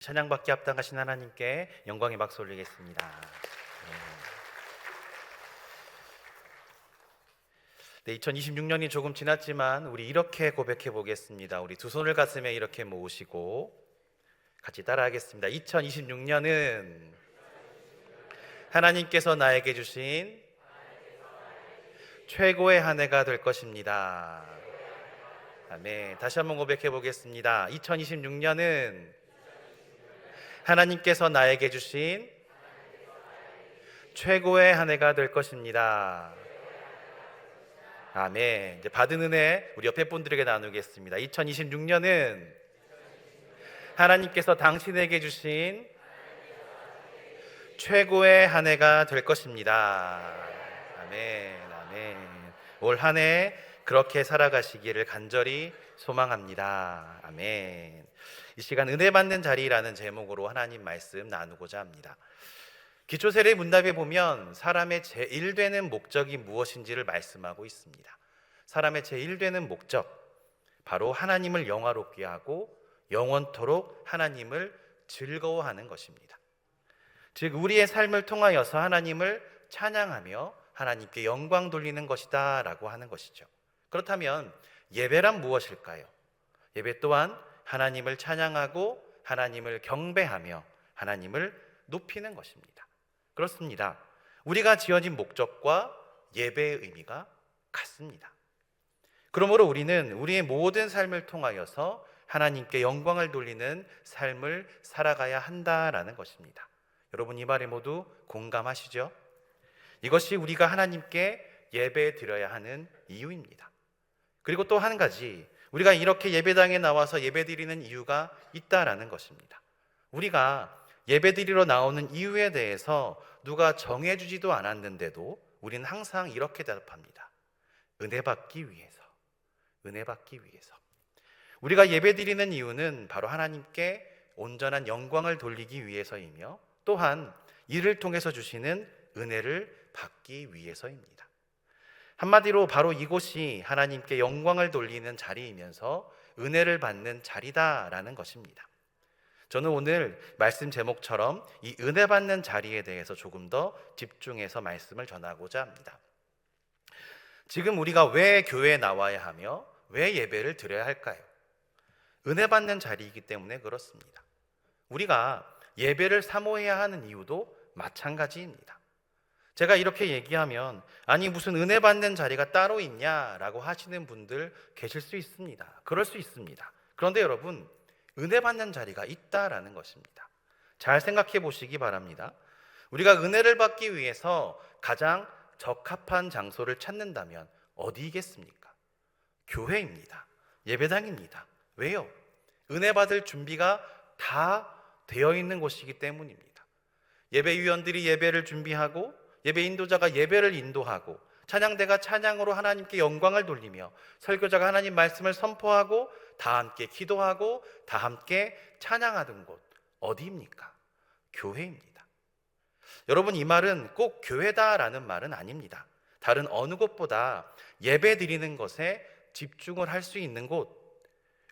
찬양받기 합당하신 하나님께 영광의 박수 올리겠습니다. 네, 2026년이 조금 지났지만 우리 이렇게 고백해 보겠습니다. 우리 두 손을 가슴에 이렇게 모으시고 같이 따라하겠습니다. 2026년은 하나님께서 나에게 주신 최고의 한 해가 될 것입니다. 아멘. 다시 한번 고백해 보겠습니다. 2026년은 하나님께서 나에게 주신 최고의 한 해가 될 것입니다. 아멘. 이제 받은 은혜 우리 옆에 분들에게 나누겠습니다. 2026년은 하나님께서 당신에게 주신 최고의 한 해가 될 것입니다. 아멘. 아멘. 올 한 해 그렇게 살아가시기를 간절히 소망합니다. 아멘. 이 시간 은혜 받는 자리라는 제목으로 하나님 말씀 나누고자 합니다. 기초세례 문답에 보면 사람의 제1되는 목적이 무엇인지를 말씀하고 있습니다. 사람의 제1되는 목적, 바로 하나님을 영화롭게 하고 영원토록 하나님을 즐거워하는 것입니다. 즉 우리의 삶을 통하여서 하나님을 찬양하며 하나님께 영광 돌리는 것이다 라고 하는 것이죠. 그렇다면 예배란 무엇일까요? 예배 또한 하나님을 찬양하고 하나님을 경배하며 하나님을 높이는 것입니다. 그렇습니다. 우리가 지어진 목적과 예배의 의미가 같습니다. 그러므로 우리는 우리의 모든 삶을 통하여서 하나님께 영광을 돌리는 삶을 살아가야 한다라는 것입니다. 여러분 이 말에 모두 공감하시죠? 이것이 우리가 하나님께 예배 드려야 하는 이유입니다. 그리고 또 한 가지, 우리가 이렇게 예배당에 나와서 예배드리는 이유가 있다라는 것입니다. 우리가 예배드리러 나오는 이유에 대해서 누가 정해주지도 않았는데도 우리는 항상 이렇게 대답합니다. 은혜 받기 위해서, 은혜 받기 위해서. 우리가 예배드리는 이유는 바로 하나님께 온전한 영광을 돌리기 위해서이며 또한 이를 통해서 주시는 은혜를 받기 위해서입니다. 한마디로 바로 이곳이 하나님께 영광을 돌리는 자리이면서 은혜를 받는 자리다라는 것입니다. 저는 오늘 말씀 제목처럼 이 은혜 받는 자리에 대해서 조금 더 집중해서 말씀을 전하고자 합니다. 지금 우리가 왜 교회에 나와야 하며 왜 예배를 드려야 할까요? 은혜 받는 자리이기 때문에 그렇습니다. 우리가 예배를 사모해야 하는 이유도 마찬가지입니다. 제가 이렇게 얘기하면 아니 무슨 은혜 받는 자리가 따로 있냐라고 하시는 분들 계실 수 있습니다. 그럴 수 있습니다. 그런데 여러분 은혜 받는 자리가 있다라는 것입니다. 잘 생각해 보시기 바랍니다. 우리가 은혜를 받기 위해서 가장 적합한 장소를 찾는다면 어디이겠습니까? 교회입니다. 예배당입니다. 왜요? 은혜 받을 준비가 다 되어 있는 곳이기 때문입니다. 예배위원들이 예배를 준비하고 예배 인도자가 예배를 인도하고 찬양대가 찬양으로 하나님께 영광을 돌리며 설교자가 하나님 말씀을 선포하고 다 함께 기도하고 다 함께 찬양하는 곳 어디입니까? 교회입니다. 여러분 이 말은 꼭 교회다라는 말은 아닙니다. 다른 어느 곳보다 예배 드리는 것에 집중을 할 수 있는 곳,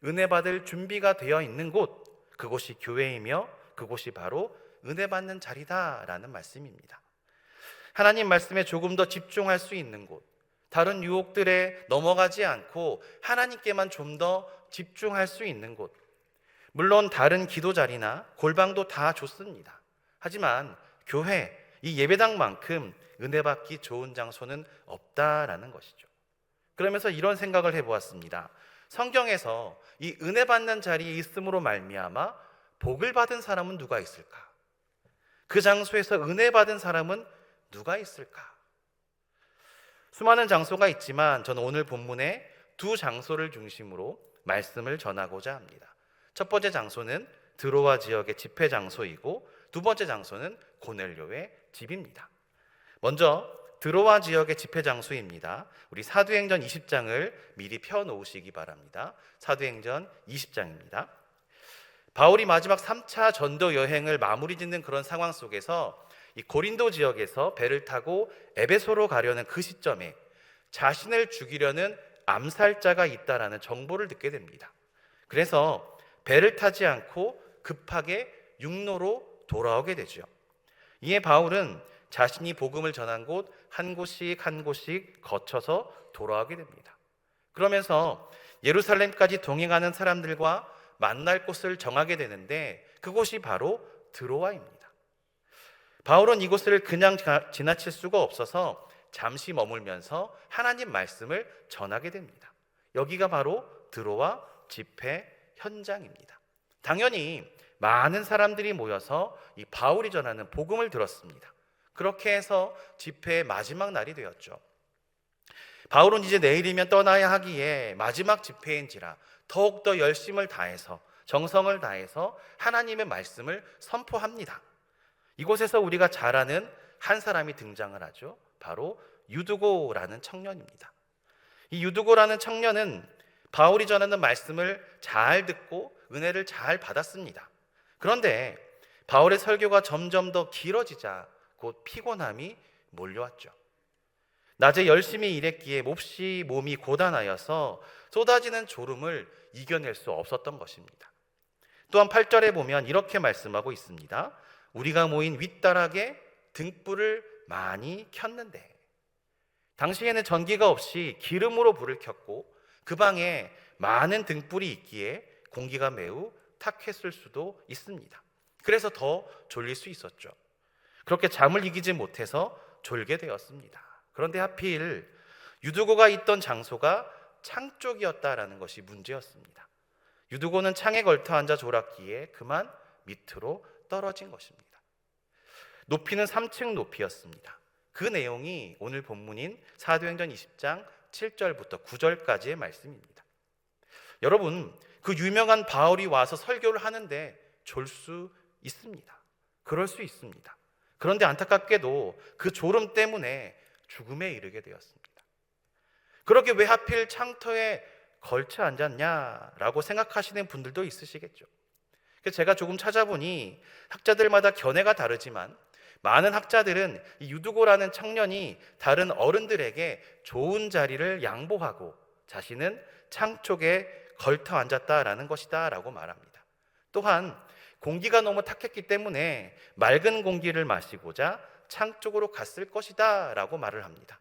은혜 받을 준비가 되어 있는 곳, 그곳이 교회이며 그곳이 바로 은혜 받는 자리다라는 말씀입니다. 하나님 말씀에 조금 더 집중할 수 있는 곳, 다른 유혹들에 넘어가지 않고 하나님께만 좀 더 집중할 수 있는 곳, 물론 다른 기도 자리나 골방도 다 좋습니다. 하지만 교회, 이 예배당만큼 은혜 받기 좋은 장소는 없다라는 것이죠. 그러면서 이런 생각을 해보았습니다. 성경에서 이 은혜 받는 자리에 있음으로 말미암아 복을 받은 사람은 누가 있을까? 그 장소에서 은혜 받은 사람은 누가 있을까? 수많은 장소가 있지만 저는 오늘 본문에 두 장소를 중심으로 말씀을 전하고자 합니다. 첫 번째 장소는 드로아 지역의 집회 장소이고 두 번째 장소는 고넬료의 집입니다. 먼저 드로아 지역의 집회 장소입니다. 우리 사도행전 20장을 미리 펴놓으시기 바랍니다. 사도행전 20장입니다. 바울이 마지막 3차 전도 여행을 마무리 짓는 그런 상황 속에서 이 고린도 지역에서 배를 타고 에베소로 가려는 그 시점에 자신을 죽이려는 암살자가 있다라는 정보를 듣게 됩니다. 그래서 배를 타지 않고 급하게 육로로 돌아오게 되죠. 이에 바울은 자신이 복음을 전한 곳 한 곳씩 한 곳씩 거쳐서 돌아오게 됩니다. 그러면서 예루살렘까지 동행하는 사람들과 만날 곳을 정하게 되는데 그곳이 바로 드로아입니다. 바울은 이곳을 그냥 지나칠 수가 없어서 잠시 머물면서 하나님 말씀을 전하게 됩니다. 여기가 바로 드로아 집회 현장입니다. 당연히 많은 사람들이 모여서 이 바울이 전하는 복음을 들었습니다. 그렇게 해서 집회의 마지막 날이 되었죠. 바울은 이제 내일이면 떠나야 하기에 마지막 집회인지라 더욱더 열심을 다해서 정성을 다해서 하나님의 말씀을 선포합니다. 이곳에서 우리가 잘 아는 한 사람이 등장을 하죠. 바로 유두고라는 청년입니다. 이 유두고라는 청년은 바울이 전하는 말씀을 잘 듣고 은혜를 잘 받았습니다. 그런데 바울의 설교가 점점 더 길어지자 곧 피곤함이 몰려왔죠. 낮에 열심히 일했기에 몹시 몸이 고단하여서 쏟아지는 졸음을 이겨낼 수 없었던 것입니다. 또한 8절에 보면 이렇게 말씀하고 있습니다. 우리가 모인 윗다락에 등불을 많이 켰는데, 당시에는 전기가 없이 기름으로 불을 켰고 그 방에 많은 등불이 있기에 공기가 매우 탁했을 수도 있습니다. 그래서 더 졸릴 수 있었죠. 그렇게 잠을 이기지 못해서 졸게 되었습니다. 그런데 하필 유두고가 있던 장소가 창 쪽이었다라는 것이 문제였습니다. 유두고는 창에 걸터 앉아 졸았기에 그만 밑으로 떨어진 것입니다. 높이는 3층 높이였습니다. 그 내용이 오늘 본문인 사도행전 20장 7절부터 9절까지의 말씀입니다. 여러분, 그 유명한 바울이 와서 설교를 하는데 졸 수 있습니다. 그럴 수 있습니다. 그런데 안타깝게도 그 졸음 때문에 죽음에 이르게 되었습니다. 그렇게 왜 하필 창터에 걸쳐 앉았냐라고 생각하시는 분들도 있으시겠죠. 그래서 제가 조금 찾아보니 학자들마다 견해가 다르지만 많은 학자들은 이 유두고라는 청년이 다른 어른들에게 좋은 자리를 양보하고 자신은 창 쪽에 걸터 앉았다라는 것이다 라고 말합니다. 또한 공기가 너무 탁했기 때문에 맑은 공기를 마시고자 창 쪽으로 갔을 것이다 라고 말을 합니다.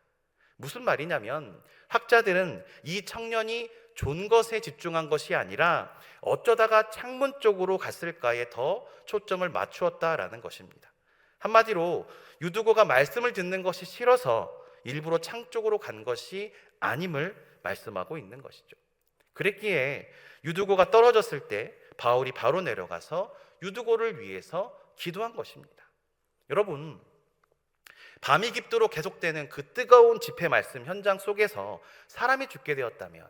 무슨 말이냐면 학자들은 이 청년이 존 것에 집중한 것이 아니라 어쩌다가 창문 쪽으로 갔을까에 더 초점을 맞추었다라는 것입니다. 한마디로 유두고가 말씀을 듣는 것이 싫어서 일부러 창 쪽으로 간 것이 아님을 말씀하고 있는 것이죠. 그랬기에 유두고가 떨어졌을 때 바울이 바로 내려가서 유두고를 위해서 기도한 것입니다. 여러분, 밤이 깊도록 계속되는 그 뜨거운 집회 말씀 현장 속에서 사람이 죽게 되었다면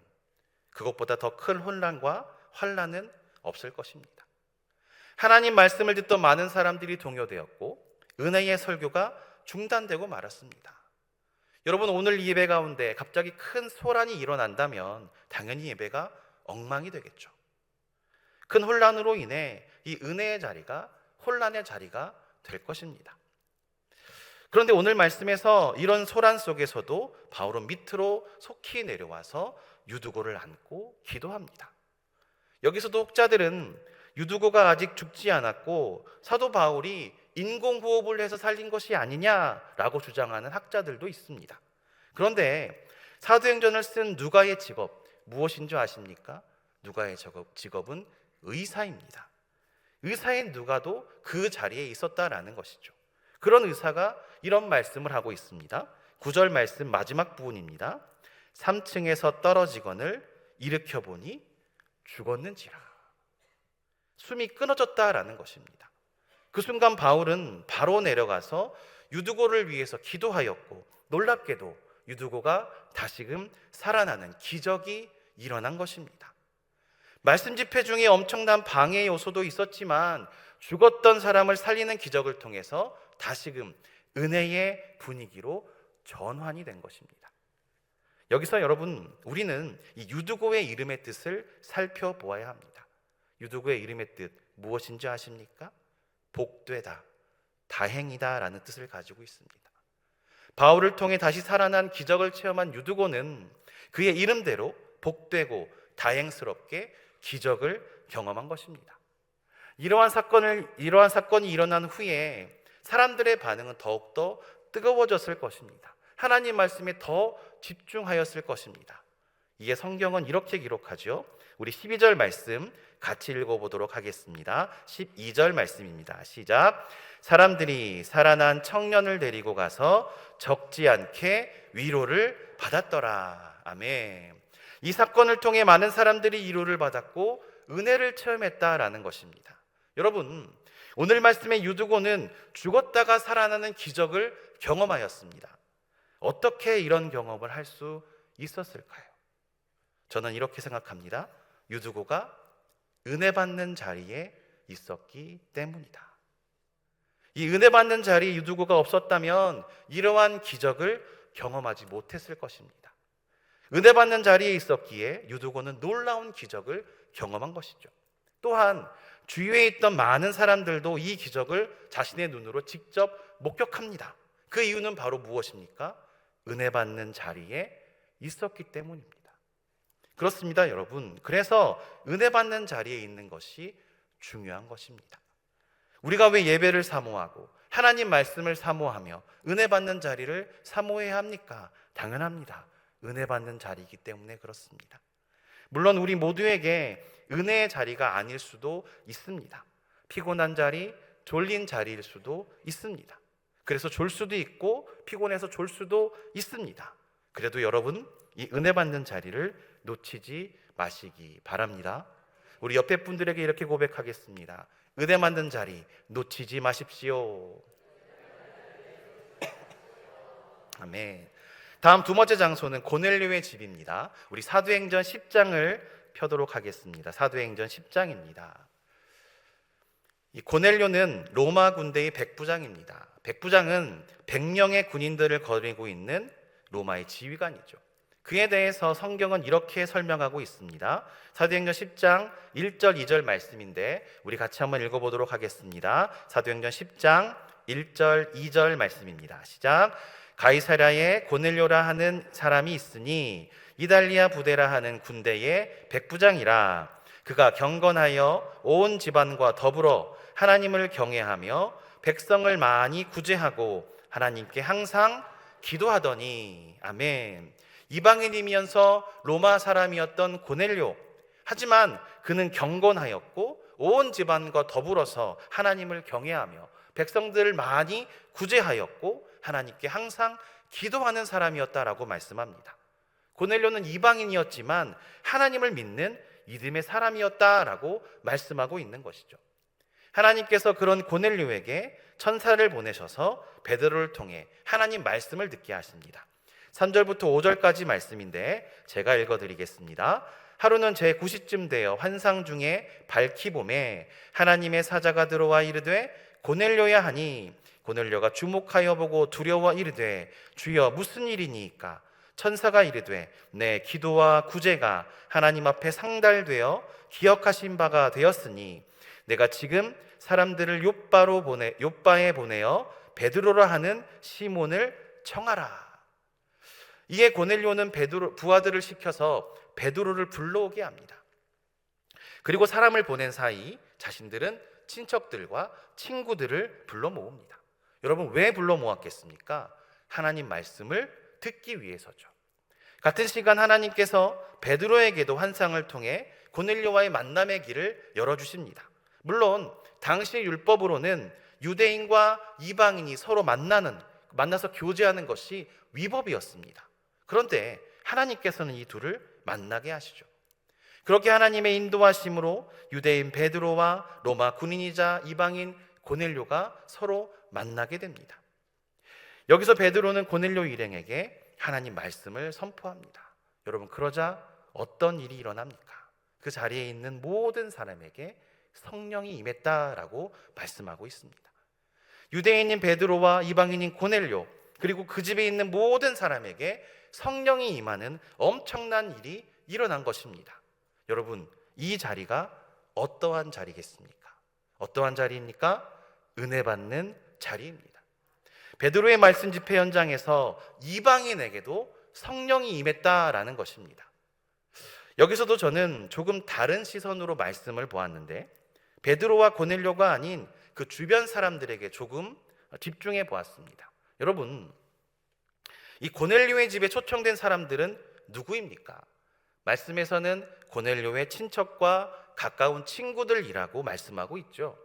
그것보다 더 큰 혼란과 환난은 없을 것입니다. 하나님 말씀을 듣던 많은 사람들이 동요되었고 은혜의 설교가 중단되고 말았습니다. 여러분, 오늘 이 예배 가운데 갑자기 큰 소란이 일어난다면 당연히 예배가 엉망이 되겠죠. 큰 혼란으로 인해 이 은혜의 자리가 혼란의 자리가 될 것입니다. 그런데 오늘 말씀에서 이런 소란 속에서도 바울은 밑으로 속히 내려와서 유두고를 안고 기도합니다. 여기서도 학자들은 유두고가 아직 죽지 않았고 사도 바울이 인공호흡을 해서 살린 것이 아니냐라고 주장하는 학자들도 있습니다. 그런데 사도행전을 쓴 누가의 직업 무엇인 줄 아십니까? 누가의 직업은 의사입니다. 의사인 누가도 그 자리에 있었다라는 것이죠. 그런 의사가 이런 말씀을 하고 있습니다. 9절 말씀 마지막 부분입니다. 3층에서 떨어지거늘 일으켜보니 죽었는지라. 숨이 끊어졌다라는 것입니다. 그 순간 바울은 바로 내려가서 유두고를 위해서 기도하였고 놀랍게도 유두고가 다시금 살아나는 기적이 일어난 것입니다. 말씀 집회 중에 엄청난 방해 요소도 있었지만 죽었던 사람을 살리는 기적을 통해서 다시금 은혜의 분위기로 전환이 된 것입니다. 여기서 여러분, 우리는 이 유두고의 이름의 뜻을 살펴보아야 합니다. 유두고의 이름의 뜻 무엇인지 아십니까? 복되다, 다행이다 라는 뜻을 가지고 있습니다. 바울을 통해 다시 살아난 기적을 체험한 유두고는 그의 이름대로 복되고 다행스럽게 기적을 경험한 것입니다. 이러한 사건이 일어난 후에 사람들의 반응은 더욱더 뜨거워졌을 것입니다. 하나님 말씀에 더 집중하였을 것입니다. 이게 성경은 이렇게 기록하죠. 우리 12절 말씀 같이 읽어보도록 하겠습니다. 12절 말씀입니다. 시작. 사람들이 살아난 청년을 데리고 가서 적지 않게 위로를 받았더라. 아멘. 이 사건을 통해 많은 사람들이 위로를 받았고 은혜를 체험했다라는 것입니다. 여러분, 오늘 말씀의 유두고는 죽었다가 살아나는 기적을 경험하였습니다. 어떻게 이런 경험을 할 수 있었을까요? 저는 이렇게 생각합니다. 유두고가 은혜 받는 자리에 있었기 때문이다. 이 은혜 받는 자리에 유두고가 없었다면 이러한 기적을 경험하지 못했을 것입니다. 은혜 받는 자리에 있었기에 유두고는 놀라운 기적을 경험한 것이죠. 또한 주위에 있던 많은 사람들도 이 기적을 자신의 눈으로 직접 목격합니다. 그 이유는 바로 무엇입니까? 은혜 받는 자리에 있었기 때문입니다. 그렇습니다, 여러분. 그래서 은혜 받는 자리에 있는 것이 중요한 것입니다. 우리가 왜 예배를 사모하고 하나님 말씀을 사모하며 은혜 받는 자리를 사모해야 합니까? 당연합니다. 은혜 받는 자리이기 때문에 그렇습니다. 물론 우리 모두에게 은혜의 자리가 아닐 수도 있습니다. 피곤한 자리, 졸린 자리일 수도 있습니다. 그래서 졸 수도 있고 피곤해서 졸 수도 있습니다. 그래도 여러분, 이 은혜 받는 자리를 놓치지 마시기 바랍니다. 우리 옆에 분들에게 이렇게 고백하겠습니다. 은혜 받는 자리 놓치지 마십시오. 아멘. 다음 두 번째 장소는 고넬료의 집입니다. 우리 사도행전 10장을 펴도록 하겠습니다. 사도행전 10장입니다. 이 고넬료는 로마 군대의 백부장입니다. 백부장은 100명의 군인들을 거느리고 있는 로마의 지휘관이죠. 그에 대해서 성경은 이렇게 설명하고 있습니다. 사도행전 10장 1절 2절 말씀인데 우리 같이 한번 읽어보도록 하겠습니다. 사도행전 10장 1절 2절 말씀입니다. 시작. 가이사랴에 고넬료라 하는 사람이 있으니 이달리아 부대라 하는 군대의 백부장이라. 그가 경건하여 온 집안과 더불어 하나님을 경외하며 백성을 많이 구제하고 하나님께 항상 기도하더니. 아멘. 이방인이면서 로마 사람이었던 고넬료. 하지만 그는 경건하였고 온 집안과 더불어서 하나님을 경외하며 백성들을 많이 구제하였고 하나님께 항상 기도하는 사람이었다라고 말씀합니다. 고넬료는 이방인이었지만 하나님을 믿는 믿음의 사람이었다라고 말씀하고 있는 것이죠. 하나님께서 그런 고넬료에게 천사를 보내셔서 베드로를 통해 하나님 말씀을 듣게 하십니다. 3절부터 5절까지 말씀인데 제가 읽어드리겠습니다. 하루는 제9시쯤 되어 환상 중에 밝히 봄에 하나님의 사자가 들어와 이르되 고넬료야 하니 고넬료가 주목하여 보고 두려워 이르되 주여 무슨 일이니까? 천사가 이르되 내 기도와 구제가 하나님 앞에 상달되어 기억하신 바가 되었으니 내가 지금 사람들을 요빠에 보내어 베드로라 하는 시몬을 청하라. 이에 고넬료는 부하들을 시켜서 베드로를 불러오게 합니다. 그리고 사람을 보낸 사이 자신들은 친척들과 친구들을 불러 모읍니다. 여러분, 왜 불러 모았겠습니까? 하나님 말씀을 듣기 위해서죠. 같은 시간 하나님께서 베드로에게도 환상을 통해 고넬료와의 만남의 길을 열어주십니다. 물론 당시 율법으로는 유대인과 이방인이 서로 만나서 교제하는 것이 위법이었습니다. 그런데 하나님께서는 이 둘을 만나게 하시죠. 그렇게 하나님의 인도하심으로 유대인 베드로와 로마 군인이자 이방인 고넬료가 서로 만나게 됩니다. 여기서 베드로는 고넬료 일행에게 하나님 말씀을 선포합니다. 여러분, 그러자 어떤 일이 일어납니까? 그 자리에 있는 모든 사람에게 성령이 임했다라고 말씀하고 있습니다. 유대인인 베드로와 이방인인 고넬료, 그리고 그 집에 있는 모든 사람에게 성령이 임하는 엄청난 일이 일어난 것입니다. 여러분, 이 자리가 어떠한 자리겠습니까? 어떠한 자리입니까? 은혜 받는 자리입니다. 베드로의 말씀 집회 현장에서 이방인에게도 성령이 임했다라는 것입니다. 여기서도 저는 조금 다른 시선으로 말씀을 보았는데 베드로와 고넬료가 아닌 그 주변 사람들에게 조금 집중해 보았습니다. 여러분, 이 고넬료의 집에 초청된 사람들은 누구입니까? 말씀에서는 고넬료의 친척과 가까운 친구들이라고 말씀하고 있죠.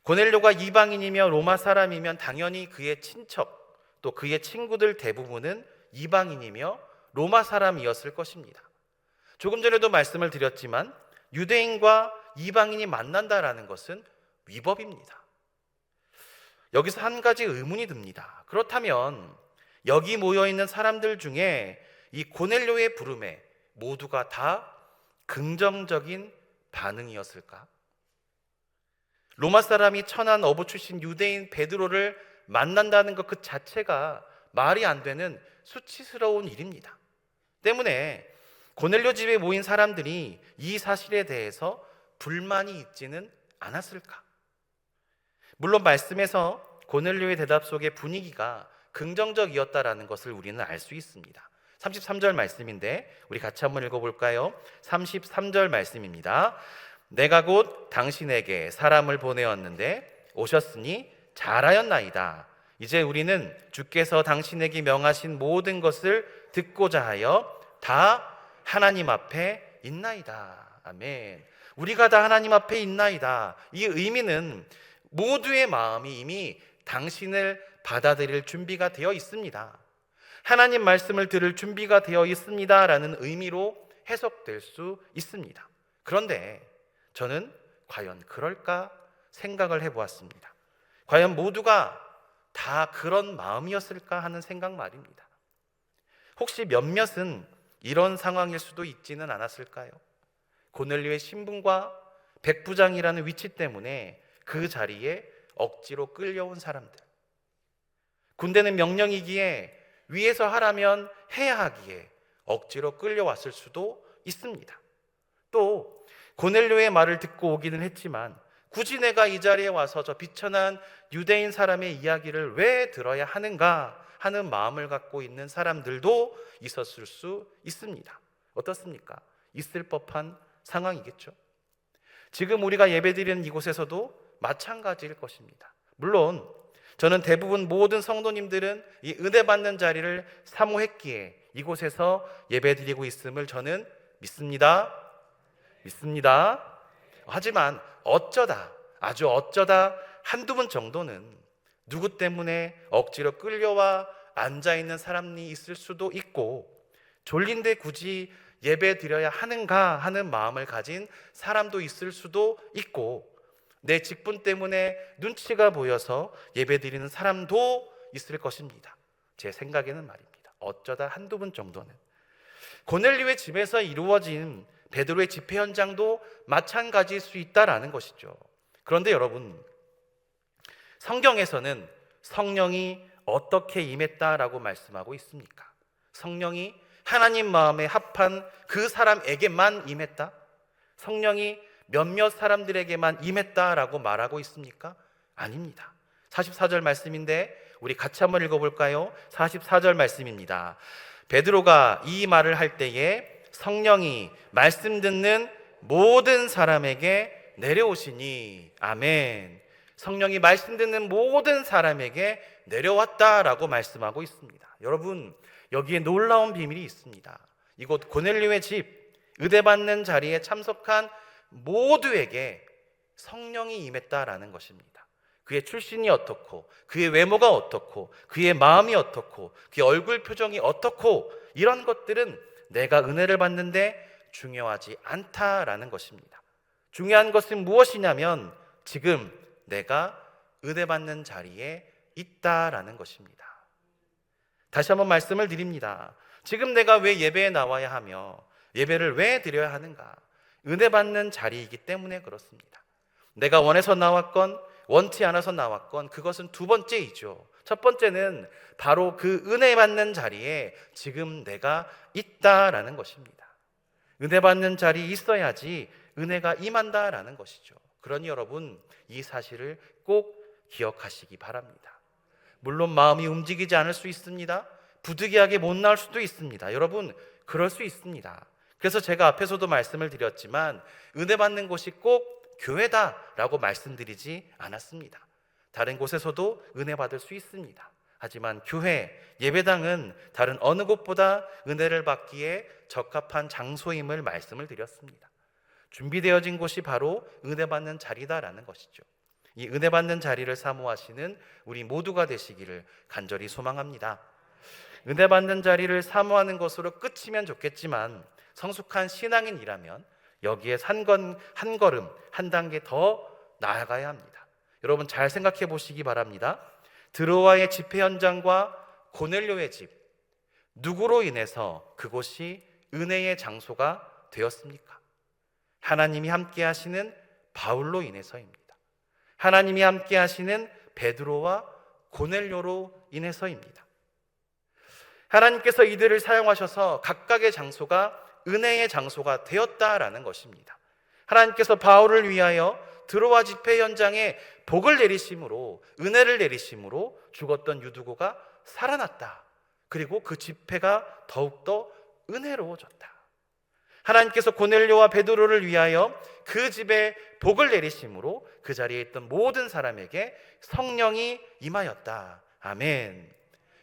고넬료가 이방인이며 로마 사람이면 당연히 그의 친척, 또 그의 친구들 대부분은 이방인이며 로마 사람이었을 것입니다. 조금 전에도 말씀을 드렸지만 유대인과 이방인이 만난다라는 것은 위법입니다. 여기서 한 가지 의문이 듭니다. 그렇다면 여기 모여있는 사람들 중에 이 고넬료의 부름에 모두가 다 긍정적인 반응이었을까? 로마 사람이 천한 어부 출신 유대인 베드로를 만난다는 것 그 자체가 말이 안 되는 수치스러운 일입니다. 때문에 고넬료 집에 모인 사람들이 이 사실에 대해서 불만이 있지는 않았을까? 물론 말씀에서 고넬료의 대답 속의 분위기가 긍정적이었다라는 것을 우리는 알 수 있습니다. 33절 말씀인데 우리 같이 한번 읽어볼까요? 33절 말씀입니다. 내가 곧 당신에게 사람을 보내었는데 오셨으니 잘하였나이다. 이제 우리는 주께서 당신에게 명하신 모든 것을 듣고자 하여 다 하나님 앞에 있나이다. 아멘. 우리가 다 하나님 앞에 있나이다. 이 의미는 모두의 마음이 이미 당신을 받아들일 준비가 되어 있습니다. 하나님 말씀을 들을 준비가 되어 있습니다 라는 의미로 해석될 수 있습니다. 그런데 저는 과연 그럴까 생각을 해보았습니다. 과연 모두가 다 그런 마음이었을까 하는 생각 말입니다. 혹시 몇몇은 이런 상황일 수도 있지는 않았을까요? 고넬료의 신분과 백부장이라는 위치 때문에 그 자리에 억지로 끌려온 사람들, 군대는 명령이기에 위에서 하라면 해야 하기에 억지로 끌려왔을 수도 있습니다. 또 고넬료의 말을 듣고 오기는 했지만 굳이 내가 이 자리에 와서 저 비천한 유대인 사람의 이야기를 왜 들어야 하는가 하는 마음을 갖고 있는 사람들도 있었을 수 있습니다. 어떻습니까? 있을 법한 상황이겠죠. 지금 우리가 예배드리는 이곳에서도 마찬가지일 것입니다. 물론 저는 대부분 모든 성도님들은 이 은혜 받는 자리를 사모했기에 이곳에서 예배드리고 있음을 저는 믿습니다. 하지만 어쩌다, 아주 어쩌다 한두 분 정도는 누구 때문에 억지로 끌려와 앉아있는 사람이 있을 수도 있고, 졸린데 굳이 예배 드려야 하는가 하는 마음을 가진 사람도 있을 수도 있고, 내 직분 때문에 눈치가 보여서 예배 드리는 사람도 있을 것입니다. 제 생각에는 말입니다. 어쩌다 한두 분 정도는. 고넬료의 집에서 이루어진 베드로의 집회 현장도 마찬가지일 수 있다라는 것이죠. 그런데 여러분, 성경에서는 성령이 어떻게 임했다라고 말씀하고 있습니까? 성령이 하나님 마음에 합한 그 사람에게만 임했다? 성령이 몇몇 사람들에게만 임했다라고 말하고 있습니까? 아닙니다. 44절 말씀인데 우리 같이 한번 읽어볼까요? 44절 말씀입니다. 베드로가 이 말을 할 때에 성령이 말씀 듣는 모든 사람에게 내려오시니, 아멘. 성령이 말씀 듣는 모든 사람에게 내려왔다라고 말씀하고 있습니다. 여러분, 여기에 놀라운 비밀이 있습니다. 이곳 고넬료의 집, 의대받는 자리에 참석한 모두에게 성령이 임했다라는 것입니다. 그의 출신이 어떻고, 그의 외모가 어떻고, 그의 마음이 어떻고, 그의 얼굴 표정이 어떻고, 이런 것들은 내가 은혜를 받는데 중요하지 않다라는 것입니다. 중요한 것은 무엇이냐면 지금 내가 은혜 받는 자리에 있다라는 것입니다. 다시 한번 말씀을 드립니다. 지금 내가 왜 예배에 나와야 하며 예배를 왜 드려야 하는가? 은혜 받는 자리이기 때문에 그렇습니다. 내가 원해서 나왔건 원치 않아서 나왔건 그것은 두 번째이죠. 첫 번째는 바로 그 은혜 받는 자리에 지금 내가 있다라는 것입니다. 은혜 받는 자리에 있어야지 은혜가 임한다라는 것이죠. 그러니 여러분, 이 사실을 꼭 기억하시기 바랍니다. 물론 마음이 움직이지 않을 수 있습니다. 부득이하게 못 나올 수도 있습니다. 여러분, 그럴 수 있습니다. 그래서 제가 앞에서도 말씀을 드렸지만 은혜 받는 곳이 꼭 교회다라고 말씀드리지 않았습니다. 다른 곳에서도 은혜 받을 수 있습니다. 하지만 교회, 예배당은 다른 어느 곳보다 은혜를 받기에 적합한 장소임을 말씀을 드렸습니다. 준비되어진 곳이 바로 은혜 받는 자리다라는 것이죠. 이 은혜 받는 자리를 사모하시는 우리 모두가 되시기를 간절히 소망합니다. 은혜 받는 자리를 사모하는 것으로 끝이면 좋겠지만 성숙한 신앙인이라면 여기에 한 걸음, 한 단계 더 나아가야 합니다. 여러분 잘 생각해 보시기 바랍니다. 드로아의 집회 현장과 고넬료의 집, 누구로 인해서 그곳이 은혜의 장소가 되었습니까? 하나님이 함께 하시는 바울로 인해서입니다. 하나님이 함께 하시는 베드로와 고넬료로 인해서입니다. 하나님께서 이들을 사용하셔서 각각의 장소가 은혜의 장소가 되었다라는 것입니다. 하나님께서 바울을 위하여 드로아 집회 현장에 복을 내리심으로, 은혜를 내리심으로 죽었던 유두고가 살아났다. 그리고 그 집회가 더욱더 은혜로워졌다. 하나님께서 고넬료와 베드로를 위하여 그 집에 복을 내리심으로 그 자리에 있던 모든 사람에게 성령이 임하였다. 아멘.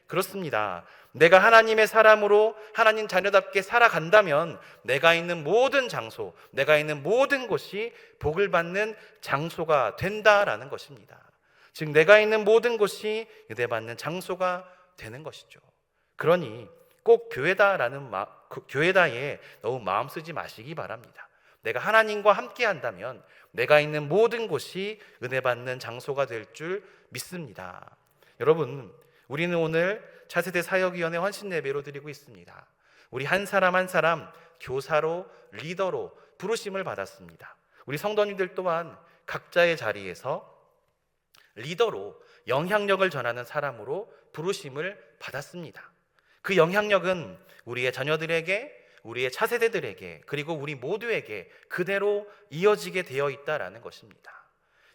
그렇습니다. 내가 하나님의 사람으로 하나님 자녀답게 살아간다면 내가 있는 모든 장소, 내가 있는 모든 곳이 복을 받는 장소가 된다라는 것입니다. 즉 내가 있는 모든 곳이 은혜 받는 장소가 되는 것이죠. 그러니 꼭 교회다에 너무 마음 쓰지 마시기 바랍니다. 내가 하나님과 함께 한다면 내가 있는 모든 곳이 은혜 받는 장소가 될 줄 믿습니다. 여러분, 우리는 오늘 차세대 사역위원회 헌신예배로 드리고 있습니다. 우리 한 사람 한 사람 교사로, 리더로 부르심을 받았습니다. 우리 성도님들 또한 각자의 자리에서 리더로 영향력을 전하는 사람으로 부르심을 받았습니다. 그 영향력은 우리의 자녀들에게, 우리의 차세대들에게, 그리고 우리 모두에게 그대로 이어지게 되어 있다라는 것입니다.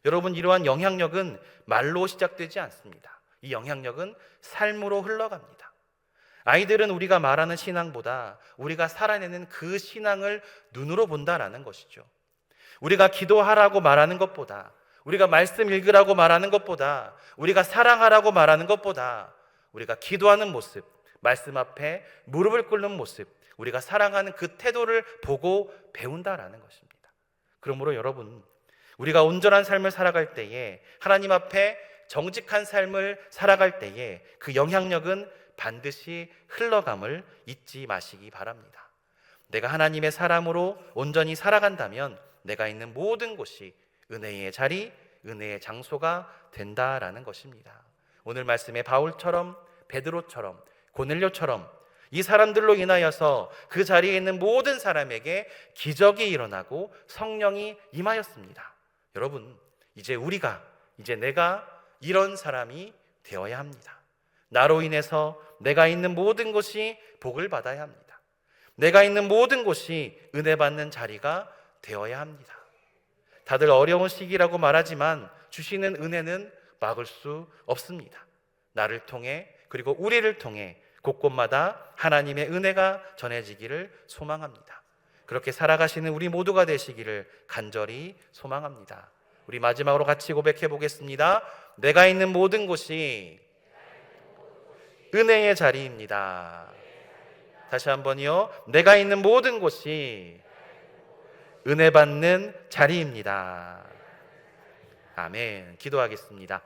여러분, 이러한 영향력은 말로 시작되지 않습니다. 이 영향력은 삶으로 흘러갑니다. 아이들은 우리가 말하는 신앙보다 우리가 살아내는 그 신앙을 눈으로 본다라는 것이죠. 우리가 기도하라고 말하는 것보다, 우리가 말씀 읽으라고 말하는 것보다, 우리가 사랑하라고 말하는 것보다 우리가 기도하는 모습, 말씀 앞에 무릎을 꿇는 모습, 우리가 사랑하는 그 태도를 보고 배운다라는 것입니다. 그러므로 여러분, 우리가 온전한 삶을 살아갈 때에, 하나님 앞에 정직한 삶을 살아갈 때에 그 영향력은 반드시 흘러감을 잊지 마시기 바랍니다. 내가 하나님의 사람으로 온전히 살아간다면 내가 있는 모든 곳이 은혜의 자리, 은혜의 장소가 된다라는 것입니다. 오늘 말씀에 바울처럼, 베드로처럼, 고넬료처럼 이 사람들로 인하여서 그 자리에 있는 모든 사람에게 기적이 일어나고 성령이 임하였습니다. 여러분, 이제 내가 이런 사람이 되어야 합니다. 나로 인해서 내가 있는 모든 곳이 복을 받아야 합니다. 내가 있는 모든 곳이 은혜 받는 자리가 되어야 합니다. 다들 어려운 시기라고 말하지만 주시는 은혜는 막을 수 없습니다. 나를 통해, 그리고 우리를 통해 곳곳마다 하나님의 은혜가 전해지기를 소망합니다. 그렇게 살아가시는 우리 모두가 되시기를 간절히 소망합니다. 우리 마지막으로 같이 고백해 보겠습니다. 내가 있는 모든 곳이 은혜의 자리입니다. 다시 한번요. 내가 있는 모든 곳이 은혜 받는 자리입니다. 아멘. 기도하겠습니다.